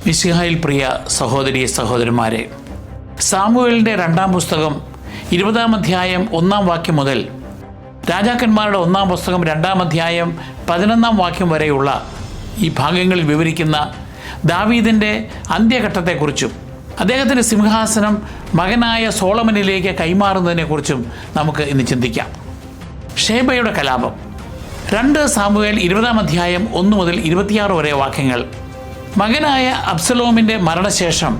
മിശിഹായിൽ പ്രിയ സഹോദരീ സഹോദരന്മാരെ, സാമുവേലിൻ്റെ 2-ാം പുസ്തകം 20-ാം അധ്യായം 1-ാം വാക്യം മുതൽ രാജാക്കന്മാരുടെ 1-ാം പുസ്തകം 2-ാം അധ്യായം 11-ാം വാക്യം വരെയുള്ള ഈ ഭാഗങ്ങളിൽ വിവരിക്കുന്ന ദാവീദിൻ്റെ അന്ത്യഘട്ടത്തെക്കുറിച്ചും അദ്ദേഹത്തിൻ്റെ സിംഹാസനം മകനായ സോളമനിലേക്ക് കൈമാറുന്നതിനെക്കുറിച്ചും നമുക്ക് ഇന്ന് ചിന്തിക്കാം. ഷേബയുടെ കലാപം. 2 സാമുവേൽ 20-ാം അധ്യായം 1 മുതൽ 26 വരെ വാക്യങ്ങൾ. മകനായ അബ്സലോമിൻ്റെ മരണശേഷം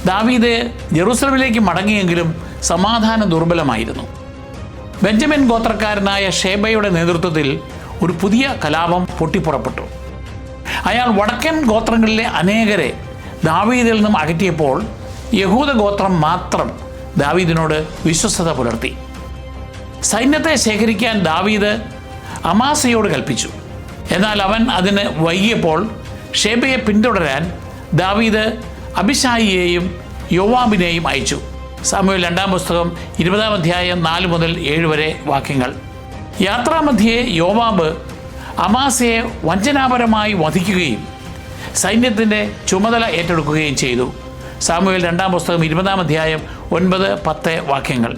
ദാവീദ് ജെറൂസലമിലേക്ക് മടങ്ങിയെങ്കിലും സമാധാനം ദുർബലമായിരുന്നു. ബെഞ്ചമിൻ ഗോത്രക്കാരനായ ഷേബയുടെ നേതൃത്വത്തിൽ ഒരു പുതിയ കലാപം പൊട്ടിപ്പുറപ്പെട്ടു. അയാൾ വടക്കൻ ഗോത്രങ്ങളിലെ അനേകരെ ദാവീദിൽ നിന്നും അകറ്റിയപ്പോൾ യഹൂദ ഗോത്രം മാത്രം ദാവീദിനോട് വിശ്വസ്തത പുലർത്തി. സൈന്യത്തെ ശേഖരിക്കാൻ ദാവീദ് അമാസയോട് കൽപ്പിച്ചു. എന്നാൽ അവൻ അതിന് വൈകിയപ്പോൾ ഷേബയെ പിന്തുടരാൻ ദാവീദ് അബിശായിയെയും യോവാബിനെയും അയച്ചു. സാമുവേൽ 2-ാം പുസ്തകം 20-ാം അധ്യായം 4 മുതൽ 7 വരെ വാക്യങ്ങൾ. യാത്രാമധ്യേ യോവാബ് അമാസയെ വഞ്ചനാപരമായി വധിക്കുകയും സൈന്യത്തിൻ്റെ ചുമതല ഏറ്റെടുക്കുകയും ചെയ്തു. സാമുവേൽ 2-ാം പുസ്തകം 20-ാം അധ്യായം 9-10 വാക്യങ്ങൾ.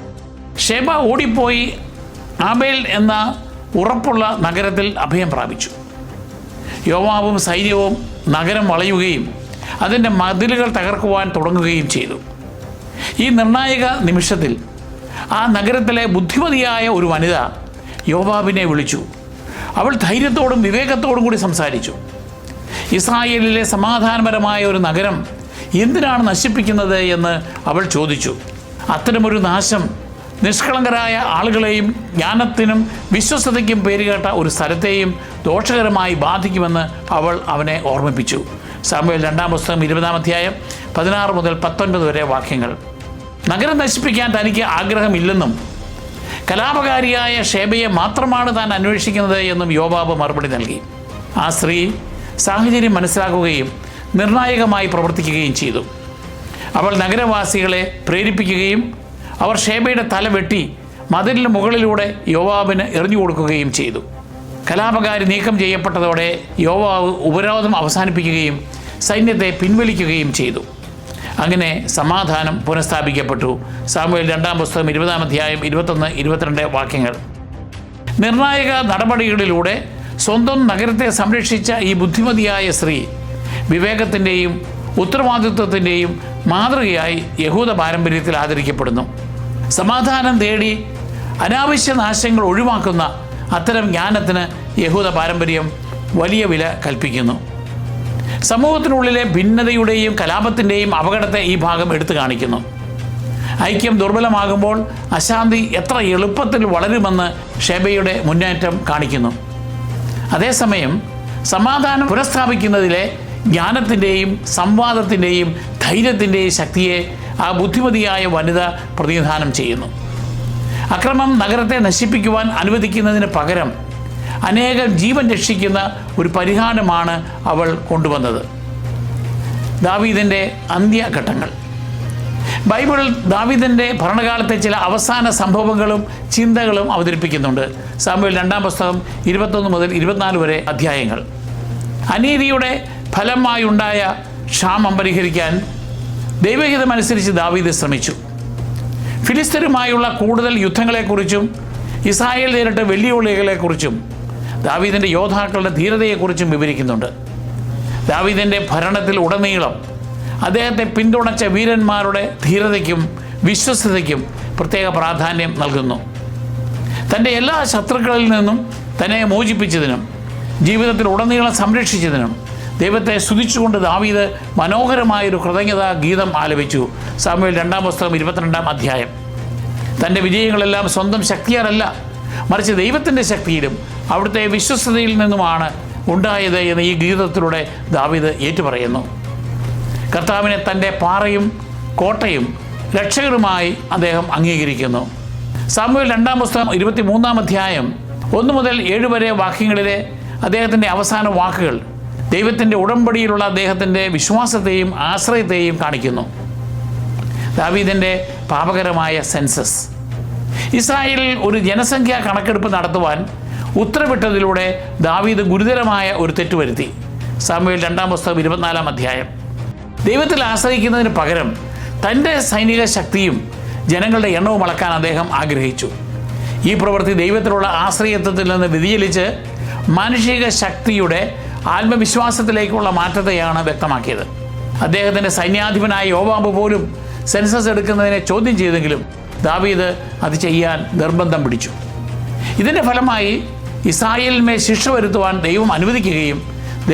ഷേബ ഓടിപ്പോയി ആബേൽ എന്ന ഉറപ്പുള്ള നഗരത്തിൽ അഭയം പ്രാപിച്ചു. യോവാബും സൈന്യവും നഗരം വളയുകയും അതിൻ്റെ മതിലുകൾ തകർക്കുവാൻ തുടങ്ങുകയും ചെയ്തു. ഈ നിർണായക നിമിഷത്തിൽ ആ നഗരത്തിലെ ബുദ്ധിമതിയായ ഒരു വനിത യോവാബിനെ വിളിച്ചു. അവൾ ധൈര്യത്തോടും വിവേകത്തോടും കൂടി സംസാരിച്ചു. ഇസ്രായേലിലെ സമാധാനപരമായ ഒരു നഗരം എന്തിനാണ് നശിപ്പിക്കുന്നത് എന്ന് അവൾ ചോദിച്ചു. അത്തരമൊരു നാശം നിഷ്കളങ്കരായ ആളുകളെയും ജ്ഞാനത്തിനും വിശ്വസ്തതയ്ക്കും പേരുകേട്ട ഒരു സ്ഥലത്തെയും ദോഷകരമായി ബാധിക്കുമെന്ന് അവൾ അവനെ ഓർമ്മിപ്പിച്ചു. സാമുവേൽ 2-ാം പുസ്തകം 20-ാം അധ്യായം 16 മുതൽ 19 വരെ വാക്യങ്ങൾ. നഗരം നശിപ്പിക്കാൻ തനിക്ക് ആഗ്രഹമില്ലെന്നും കലാപകാരിയായ ഷേബയെ മാത്രമാണ് താൻ അന്വേഷിക്കുന്നത് എന്നും യോവാബ് മറുപടി നൽകി. ആ സ്ത്രീ സാഹചര്യം മനസ്സിലാക്കുകയും നിർണായകമായി പ്രവർത്തിക്കുകയും ചെയ്തു. അവൾ നഗരവാസികളെ പ്രേരിപ്പിക്കുകയും അവർ ഷേബയുടെ തല വെട്ടി മതിലിന് മുകളിലൂടെ യോവാബിന് എറിഞ്ഞു കൊടുക്കുകയും ചെയ്തു. കലാപകാരി നീക്കം ചെയ്യപ്പെട്ടതോടെ യോവാബ് ഉപരോധം അവസാനിപ്പിക്കുകയും സൈന്യത്തെ പിൻവലിക്കുകയും ചെയ്തു. അങ്ങനെ സമാധാനം പുനഃസ്ഥാപിക്കപ്പെട്ടു. സാമുവേൽ 2-ാം പുസ്തകം 20-ാം അധ്യായം 21-22 വാക്യങ്ങൾ. നിർണായക നടപടികളിലൂടെ സ്വന്തം നഗരത്തെ സംരക്ഷിച്ച ഈ ബുദ്ധിമതിയായ സ്ത്രീ വിവേകത്തിൻ്റെയും ഉത്തരവാദിത്വത്തിൻ്റെയും മാതൃകയായി യഹൂദ പാരമ്പര്യത്തിൽ ആദരിക്കപ്പെടുന്നു. സമാധാനം തേടി അനാവശ്യ നാശങ്ങൾ ഒഴിവാക്കുന്ന അത്തരം ജ്ഞാനത്തിന് യഹൂദ പാരമ്പര്യം വലിയ വില കൽപ്പിക്കുന്നു. സമൂഹത്തിനുള്ളിലെ ഭിന്നതയുടെയും കലാപത്തിൻ്റെയും അപകടത്തെ ഈ ഭാഗം എടുത്തു കാണിക്കുന്നു. ഐക്യം ദുർബലമാകുമ്പോൾ അശാന്തി എത്ര എളുപ്പത്തിൽ വളരുമെന്ന് ഷേബയുടെ മുന്നേറ്റം കാണിക്കുന്നു. അതേസമയം സമാധാനം പുനഃസ്ഥാപിക്കുന്നതിലെ ജ്ഞാനത്തിൻ്റെയും സംവാദത്തിൻ്റെയും ധൈര്യത്തിൻ്റെയും ശക്തിയെ ആ ബുദ്ധിമതിയായ വനിത പ്രതിനിധാനം ചെയ്യുന്നു. അക്രമം നഗരത്തെ നശിപ്പിക്കുവാൻ അനുവദിക്കുന്നതിന് പകരം അനേകം ജീവൻ രക്ഷിക്കുന്ന ഒരു പരിഹാരമാണ് അവൾ കൊണ്ടുവന്നത്. ദാവീദിൻ്റെ അന്ത്യഘട്ടങ്ങൾ. ബൈബിൾ ദാവീദിൻ്റെ ഭരണകാലത്തെ ചില അവസാന സംഭവങ്ങളും ചിന്തകളും അവതരിപ്പിക്കുന്നുണ്ട്. സാമുവേൽ 2-ാം പുസ്തകം 21 മുതൽ 24 വരെ അധ്യായങ്ങൾ. അനീതിയുടെ ഫലമായുണ്ടായ ക്ഷാമം പരിഹരിക്കാൻ ദൈവഹിതമനുസരിച്ച് ദാവീദ് ശ്രമിച്ചു. ഫിലിസ്തീനുമായുള്ള കൂടുതൽ യുദ്ധങ്ങളെക്കുറിച്ചും ഇസ്രായേൽ നേരിട്ട വെല്ലുവിളികളെക്കുറിച്ചും ദാവീദിൻ്റെ യോദ്ധാക്കളുടെ ധീരതയെക്കുറിച്ചും വിവരിക്കുന്നുണ്ട്. ദാവീദിൻ്റെ ഭരണത്തിൽ ഉടനീളം അദ്ദേഹത്തെ പിന്തുണച്ച വീരന്മാരുടെ ധീരതയ്ക്കും വിശ്വസ്തതയ്ക്കും പ്രത്യേക പ്രാധാന്യം നൽകുന്നു. തൻ്റെ എല്ലാ ശത്രുക്കളിൽ നിന്നും തന്നെ മോചിപ്പിച്ചതിനും ജീവിതത്തിൽ ഉടനീളം സംരക്ഷിച്ചതിനും ദൈവത്തെ സ്തുതിച്ചുകൊണ്ട് ദാവീദ് മനോഹരമായൊരു കൃതജ്ഞതാ ഗീതം ആലപിച്ചു. സാമുവേൽ 2-ാം പുസ്തകം 22-ാം അധ്യായം. തൻ്റെ വിജയങ്ങളെല്ലാം സ്വന്തം ശക്തിയാലല്ല, മറിച്ച് ദൈവത്തിൻ്റെ ശക്തിയിലും അവിടുത്തെ വിശ്വസ്തതയിൽ നിന്നുമാണ് ഉണ്ടായത് എന്ന് ഈ ഗീതത്തിലൂടെ ദാവീദ് ഏറ്റുപറയുന്നു. കർത്താവിനെ തൻ്റെ പാറയും കോട്ടയും രക്ഷകരുമായി അദ്ദേഹം അംഗീകരിക്കുന്നു. സാമുവേൽ 2-ാം പുസ്തകം 23-ാം അധ്യായം 1 മുതൽ 7 വരെ വാക്യങ്ങളിലെ അദ്ദേഹത്തിൻ്റെ അവസാന വാക്കുകൾ ദൈവത്തിൻ്റെ ഉടമ്പടിയിലുള്ള അദ്ദേഹത്തിൻ്റെ വിശ്വാസത്തെയും ആശ്രയത്തെയും കാണിക്കുന്നു. ദാവീദിൻ്റെ പാപകരമായ സെൻസസ്. ഇസ്രായേലിൽ ഒരു ജനസംഖ്യാ കണക്കെടുപ്പ് നടത്തുവാൻ ഉത്തരവിട്ടതിലൂടെ ദാവീദ് ഗുരുതരമായ ഒരു തെറ്റുവരുത്തി. സാമുവേൽ 2-ാം പുസ്തകം 24-ാം അധ്യായം. ദൈവത്തിൽ ആശ്രയിക്കുന്നതിന് പകരം തൻ്റെ സൈനിക ശക്തിയും ജനങ്ങളുടെ എണ്ണവും അളക്കാൻ അദ്ദേഹം ആഗ്രഹിച്ചു. ഈ പ്രവൃത്തി ദൈവത്തിലുള്ള ആശ്രയത്വത്തിൽ നിന്ന് വ്യതിചലിച്ച് മാനുഷിക ശക്തിയുടെ ആത്മവിശ്വാസത്തിലേക്കുള്ള മാറ്റത്തെയാണ് വ്യക്തമാക്കിയത്. അദ്ദേഹത്തിൻ്റെ സൈന്യാധിപനായ യോവാബ് പോലും സെൻസസ് എടുക്കുന്നതിനെ ചോദ്യം ചെയ്തെങ്കിലും ദാവീദ് അത് ചെയ്യാൻ നിർബന്ധം പിടിച്ചു. ഇതിൻ്റെ ഫലമായി ഇസ്രായേലിന്മേൽ ശിക്ഷ വരുത്തുവാൻ ദൈവം അനുവദിക്കുകയും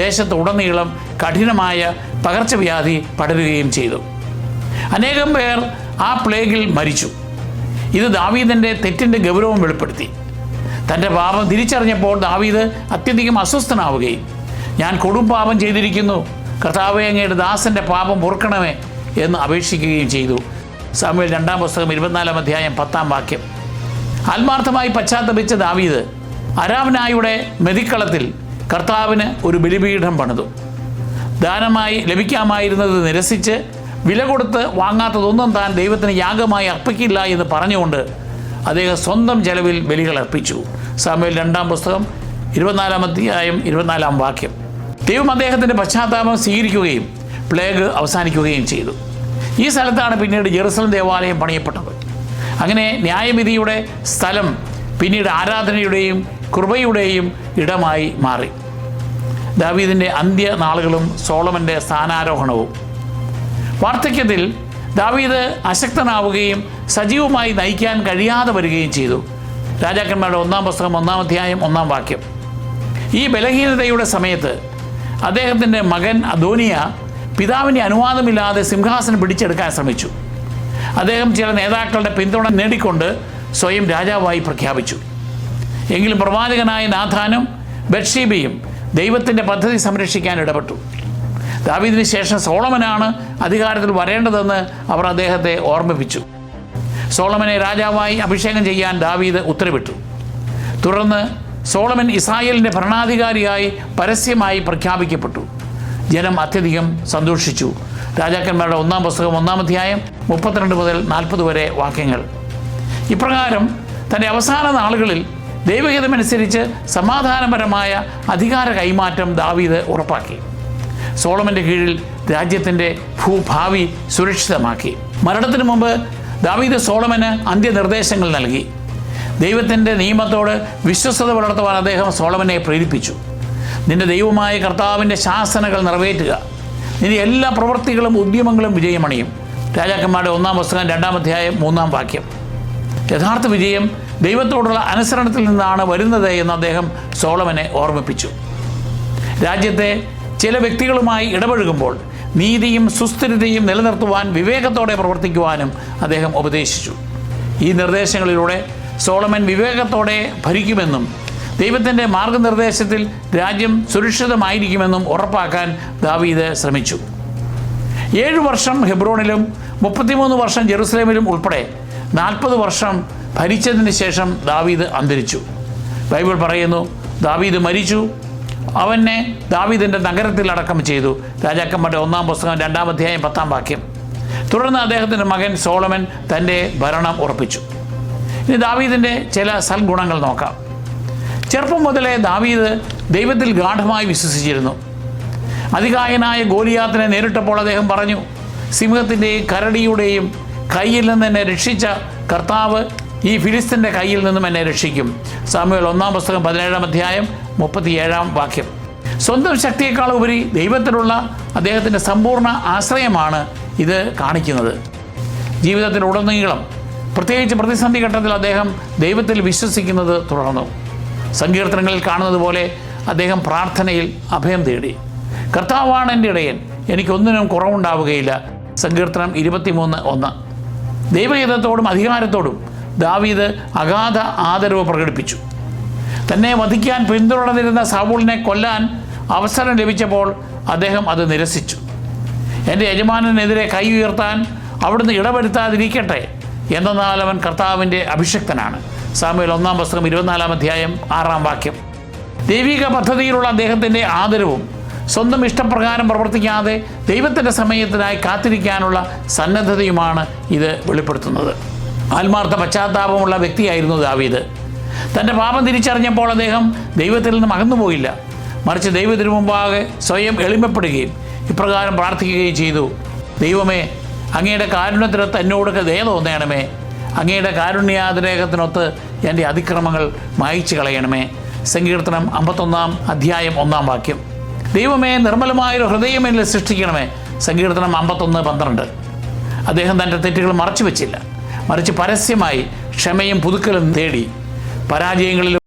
ദേശത്തുടനീളം കഠിനമായ പകർച്ചവ്യാധി പടരുകയും ചെയ്തു. അനേകം പേർ ആ പ്ലേഗിൽ മരിച്ചു. ഇത് ദാവീദിൻ്റെ തെറ്റിൻ്റെ ഗൗരവം വെളിപ്പെടുത്തി. തൻ്റെ പാപം തിരിച്ചറിഞ്ഞപ്പോൾ ദാവീദ് അത്യധികം അസ്വസ്ഥനാവുകയും ഞാൻ കൊടും പാപം ചെയ്തിരിക്കുന്നു, കർത്താവേ അങ്ങയുടെ ദാസൻ്റെ പാപം പൊറുക്കണമേ എന്ന് അപേക്ഷിക്കുകയും ചെയ്തു. സാമുവേൽ 2-ാം പുസ്തകം 24-ാം അധ്യായം 10-ാം വാക്യം. ആത്മാർത്ഥമായി പശ്ചാത്തപിച്ച ദാവീദ് അരാംനായുടെ മെതിക്കളത്തിൽ കർത്താവിന് ഒരു ബലിപീഠം പണിതു. ദാനമായി ലഭിക്കാമായിരുന്നത് നിരസിച്ച് വില കൊടുത്ത് വാങ്ങാത്തതൊന്നും താൻ ദൈവത്തിന് യാഗമായി അർപ്പിക്കില്ല എന്ന് പറഞ്ഞുകൊണ്ട് അദ്ദേഹം സ്വന്തം ചെലവിൽ ബലികൾ അർപ്പിച്ചു. സാമുവേൽ 2-ാം പുസ്തകം 24-ാം അധ്യായം 24-ാം വാക്യം. ദൈവം അദ്ദേഹത്തിൻ്റെ പശ്ചാത്താപം സ്വീകരിക്കുകയും പ്ലേഗ് അവസാനിക്കുകയും ചെയ്തു. ഈ സ്ഥലത്താണ് പിന്നീട് ജെറുസലേം ദേവാലയം പണിയപ്പെട്ടത്. അങ്ങനെ ന്യായവിധിയുടെ സ്ഥലം പിന്നീട് ആരാധനയുടെയും കൃപയുടെയും ഇടമായി മാറി. ദാവീദിൻ്റെ അന്ത്യനാളുകളും സോളമൻ്റെ സ്ഥാനാരോഹണവും. വാർദ്ധക്യത്തിൽ ദാവീദ് അശക്തനാവുകയും സജീവമായി നയിക്കാൻ കഴിയാതെ വരികയും ചെയ്തു. രാജാക്കന്മാരുടെ 1-ാം പുസ്തകം 1-ാം അധ്യായം 1-ാം വാക്യം. ഈ ബലഹീനതയുടെ സമയത്ത് അദ്ദേഹത്തിൻ്റെ മകൻ അദോനിയ പിതാവിൻ്റെ അനുവാദമില്ലാതെ സിംഹാസനം പിടിച്ചെടുക്കാൻ ശ്രമിച്ചു. അദ്ദേഹം ചില നേതാക്കളുടെ പിന്തുണ നേടിക്കൊണ്ട് സ്വയം രാജാവായി പ്രഖ്യാപിച്ചു. എങ്കിലും പ്രവാചകനായ നാഥാനും ബത്ഷീബയും ദൈവത്തിൻ്റെ പദ്ധതി സംരക്ഷിക്കാൻ ഇടപെട്ടു. ദാവീദിന് ശേഷം സോളമനാണ് അധികാരത്തിൽ വരേണ്ടതെന്ന് അവർ അദ്ദേഹത്തെ ഓർമ്മിപ്പിച്ചു. സോളമനെ രാജാവായി അഭിഷേകം ചെയ്യാൻ ദാവീദ് ഉത്തരവിട്ടു. തുടർന്ന് സോളമൻ ഇസ്രായേലിൻ്റെ ഭരണാധികാരിയായി പരസ്യമായി പ്രഖ്യാപിക്കപ്പെട്ടു. ജനം അത്യധികം സന്തോഷിച്ചു. രാജാക്കന്മാരുടെ 1-ാം പുസ്തകം 1-ാം അധ്യായം 32 മുതൽ 40 വരെ വാക്യങ്ങൾ. ഇപ്രകാരം തൻ്റെ അവസാന നാളുകളിൽ ദൈവഹിതമനുസരിച്ച് സമാധാനപരമായ അധികാര കൈമാറ്റം ദാവീദ് ഉറപ്പാക്കി. സോളമൻ്റെ കീഴിൽ രാജ്യത്തിൻ്റെ ഭാവി സുരക്ഷിതമാക്കി. മരണത്തിന് മുമ്പ് ദാവീദ് സോളമന് അന്ത്യനിർദ്ദേശങ്ങൾ നൽകി. ദൈവത്തിൻ്റെ നിയമത്തോട് വിശ്വസ്തത പുലർത്തുവാൻ അദ്ദേഹം സോളമനെ പ്രേരിപ്പിച്ചു. നിന്റെ ദൈവമായ കർത്താവിൻ്റെ ശാസനകൾ നിറവേറ്റുക, നിന്റെ എല്ലാ പ്രവൃത്തികളും ഉദ്യമങ്ങളും വിജയമണിയും. രാജാക്കന്മാരുടെ 1-ാം പുസ്തകം 2-ാം അധ്യായം 3-ാം വാക്യം. യഥാർത്ഥ വിജയം ദൈവത്തോടുള്ള അനുസരണത്തിൽ നിന്നാണ് വരുന്നത് എന്ന് അദ്ദേഹം സോളമനെ ഓർമ്മിപ്പിച്ചു. രാജ്യത്തെ ചില വ്യക്തികളുമായി ഇടപഴകുമ്പോൾ നീതിയും സുസ്ഥിരതയും നിലനിർത്തുവാൻ വിവേകത്തോടെ പ്രവർത്തിക്കുവാനും അദ്ദേഹം ഉപദേശിച്ചു. ഈ നിർദ്ദേശങ്ങളിലൂടെ സോളമൻ വിവേകത്തോടെ ഭരിക്കുമെന്നും ദൈവത്തിൻ്റെ മാർഗനിർദ്ദേശത്തിൽ രാജ്യം സുരക്ഷിതമായിരിക്കുമെന്നും ഉറപ്പാക്കാൻ ദാവീദ് ശ്രമിച്ചു. 7 വർഷം ഹെബ്രോണിലും 33 വർഷം ജെറുസലേമിലും ഉൾപ്പെടെ 40 വർഷം ഭരിച്ചതിന് ശേഷം ദാവീദ് അന്തരിച്ചു. ബൈബിൾ പറയുന്നു, ദാവീദ് മരിച്ചു, അവനെ ദാവീദിൻ്റെ നഗരത്തിൽ അടക്കം ചെയ്തു. രാജാക്കന്മാരുടെ 1-ാം പുസ്തകം 2-ാം അധ്യായം 10-ാം വാക്യം. തുടർന്ന് അദ്ദേഹത്തിൻ്റെ മകൻ സോളമൻ തൻ്റെ ഭരണം ഉറപ്പിച്ചു. ഇനി ദാവീദിൻ്റെ ചില സൽഗുണങ്ങൾ നോക്കാം. ചെറുപ്പം മുതലേ ദാവീദ് ദൈവത്തിൽ ഗാഢമായി വിശ്വസിച്ചിരുന്നു. അതികായനായ ഗോലിയാത്തിനെ നേരിട്ടപ്പോൾ അദ്ദേഹം പറഞ്ഞു, സിംഹത്തിൻ്റെയും കരടിയുടെയും കയ്യിൽ നിന്ന് എന്നെ രക്ഷിച്ച കർത്താവ് ഈ ഫിലിസ്തീൻ്റെ കയ്യിൽ നിന്നും എന്നെ രക്ഷിക്കും. സാമുവേൽ 1-ാം പുസ്തകം 17-ാം അധ്യായം 37-ാം വാക്യം. സ്വന്തം ശക്തിയേക്കാൾ ഉപരി ദൈവത്തിലുള്ള അദ്ദേഹത്തിൻ്റെ സമ്പൂർണ്ണ ആശ്രയമാണ് ഇത് കാണിക്കുന്നത്. ജീവിതത്തിലുടനീളം പ്രത്യേകിച്ച് പ്രതിസന്ധി ഘട്ടത്തിൽ അദ്ദേഹം ദൈവത്തിൽ വിശ്വസിക്കുന്നത് തുടർന്നു. സങ്കീർത്തനങ്ങളിൽ കാണുന്നത് പോലെ അദ്ദേഹം പ്രാർത്ഥനയിൽ അഭയം തേടി. കർത്താവാണ് എൻ്റെ ഇടയൻ, എനിക്കൊന്നിനും കുറവുണ്ടാവുകയില്ല. സങ്കീർത്തനം 23:1. ദൈവഹിതത്തോടും അധികാരത്തോടും ദാവീദ് അഗാധ ആദരവ് പ്രകടിപ്പിച്ചു. തന്നെ വധിക്കാൻ പിന്തുടർന്നിരുന്ന സൗളിനെ കൊല്ലാൻ അവസരം ലഭിച്ചപ്പോൾ അദ്ദേഹം അത് നിരസിച്ചു. എൻ്റെ യജമാനനെതിരെ കൈ ഉയർത്താൻ അവിടുന്ന് ഇടവരുത്താതിരിക്കട്ടെ, എന്നാൽ അവൻ കർത്താവിൻ്റെ അഭിഷിക്തനാണ്. സാമുവേൽ 1-ാം പുസ്തകം 24-ാം അധ്യായം 6-ാം വാക്യം. ദൈവിക പദ്ധതിയിലുള്ള അദ്ദേഹത്തിൻ്റെ ആദരവും സ്വന്തം ഇഷ്ടപ്രകാരം പ്രവർത്തിക്കാതെ ദൈവത്തിൻ്റെ സമയത്തിനായി കാത്തിരിക്കാനുള്ള സന്നദ്ധതയുമാണ് ഇത് വെളിപ്പെടുത്തുന്നത്. ആത്മാർത്ഥ പശ്ചാത്താപമുള്ള വ്യക്തിയായിരുന്നു ദാവീദ്. തൻ്റെ പാപം തിരിച്ചറിഞ്ഞപ്പോൾ അദ്ദേഹം ദൈവത്തിൽ നിന്നും അകന്നുപോയില്ല, മറിച്ച് ദൈവത്തിനു മുമ്പാകെ സ്വയം എളിമപ്പെടുകയും ഇപ്രകാരം പ്രാർത്ഥിക്കുകയും ചെയ്തു, ദൈവമേ, അങ്ങയുടെ കാരുണ്യത്തിനൊത്ത് എന്നോട് ദയ തോന്നണമേ. അങ്ങയുടെ കാരുണ്യാതിരേകത്തിനൊത്ത് എൻ്റെ അതിക്രമങ്ങൾ മായിച്ചു കളയണമേ. സങ്കീർത്തനം 51 അധ്യായം 1 വാക്യം. ദൈവമേ, നിർമ്മലമായൊരു ഹൃദയം എന്നിൽ സൃഷ്ടിക്കണമേ. സങ്കീർത്തനം 51:12. അദ്ദേഹം തൻ്റെ തെറ്റുകൾ മറച്ചു വെച്ചില്ല, മറിച്ച് പരസ്യമായി ക്ഷമയും പുതുക്കലും തേടി. പരാജയങ്ങളിലും